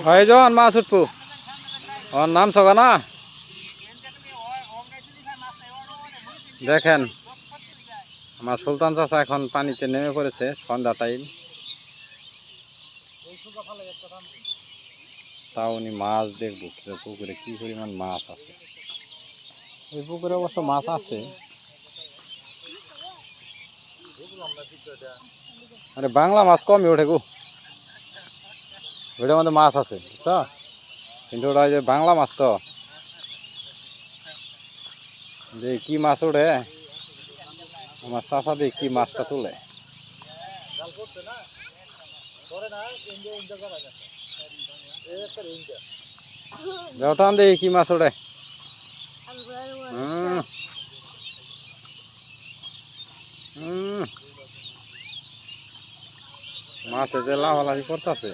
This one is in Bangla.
হয়জন মাছ উঠবো ওর নাম সগা না দেখেন আমার সুলতান চাচা এখন পানিতে নেমে পড়েছে সন্ধ্যা টাইম তাও উনি মাছ দেখবো পুকুরে কি পরিমাণ মাছ আছে ওই পুকুরে অবশ্য মাছ আছে আরে বাংলা মাছ কমই ওঠে গো ওইটার মধ্যে মাছ আছে বুঝছো কিন্তু ওটা যে বাংলা মাছ তো যে কি মাছ ওঠে আমার চাচা দিয়ে কি মাছটা তুলে টান দিয়ে কি মাছ ওঠে মাছ যে লাফালাফি করতেছে